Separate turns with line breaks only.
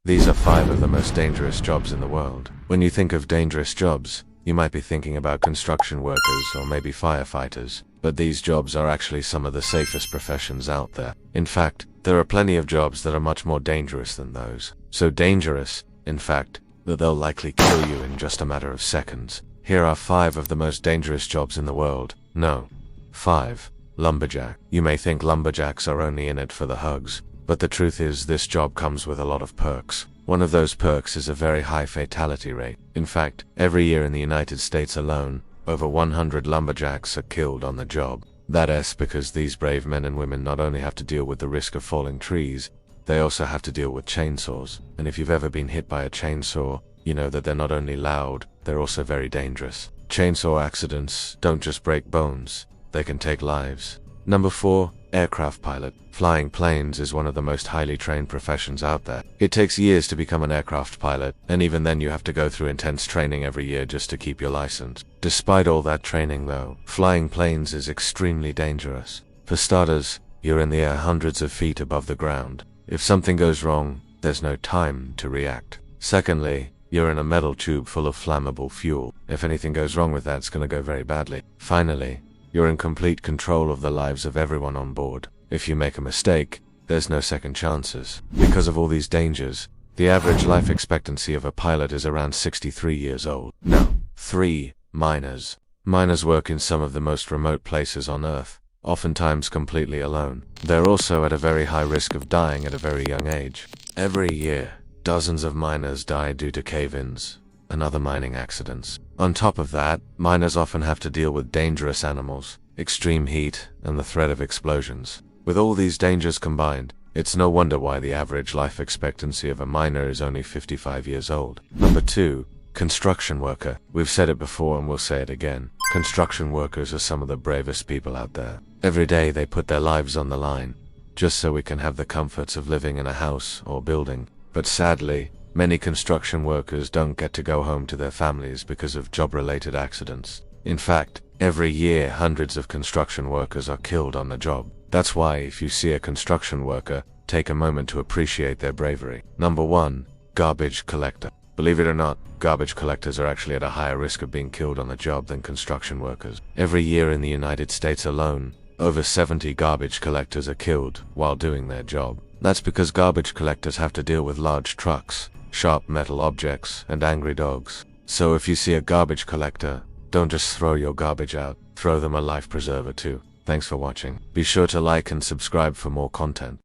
These are 5 of the most dangerous jobs in the world. When you think of dangerous jobs, you might be thinking about construction workers or maybe firefighters, but these jobs are actually some of the safest professions out there. In fact, there are plenty of jobs that are much more dangerous than those. So dangerous, in fact, that they'll likely kill you in just a matter of seconds. Here are 5 of the most dangerous jobs in the world. No. 5. Lumberjack. You may think lumberjacks are only in it for the hugs, but the truth is this job comes with a lot of perks. One of those perks is a very high fatality rate. In fact, every year in the United States alone, over 100 lumberjacks are killed on the job. That is because these brave men and women not only have to deal with the risk of falling trees, they also have to deal with chainsaws. And if you've ever been hit by a chainsaw, you know that they're not only loud, they're also very dangerous. Chainsaw accidents don't just break bones, they can take lives. Number 4. Aircraft pilot. Flying planes is one of the most highly trained professions out there. It takes years to become an aircraft pilot, and even then you have to go through intense training every year just to keep your license. Despite all that training though, flying planes is extremely dangerous. For starters, you're in the air hundreds of feet above the ground. If something goes wrong, there's no time to react. Secondly, you're in a metal tube full of flammable fuel. If anything goes wrong with that, it's gonna go very badly. Finally, you're in complete control of the lives of everyone on board. If you make a mistake, there's no second chances. Because of all these dangers, the average life expectancy of a pilot is around 63 years old. Now, 3. Miners. Miners work in some of the most remote places on Earth, oftentimes completely alone. They're also at a very high risk of dying at a very young age. Every year, dozens of miners die due to cave-ins and other mining accidents. On top of that, miners often have to deal with dangerous animals, extreme heat, and the threat of explosions. With all these dangers combined, it's no wonder why the average life expectancy of a miner is only 55 years old. Number 2. Construction worker. We've said it before and we'll say it again. Construction workers are some of the bravest people out there. Every day they put their lives on the line, just so we can have the comforts of living in a house or building. But sadly, many construction workers don't get to go home to their families because of job-related accidents. In fact, every year hundreds of construction workers are killed on the job. That's why if you see a construction worker, take a moment to appreciate their bravery. Number 1. Garbage collector. Believe it or not, garbage collectors are actually at a higher risk of being killed on the job than construction workers. Every year in the United States alone, over 70 garbage collectors are killed while doing their job. That's because garbage collectors have to deal with large trucks, sharp metal objects, and angry dogs. So if you see a garbage collector, don't just throw your garbage out, throw them a life preserver too. Thanks for watching. Be sure to like and subscribe for more content.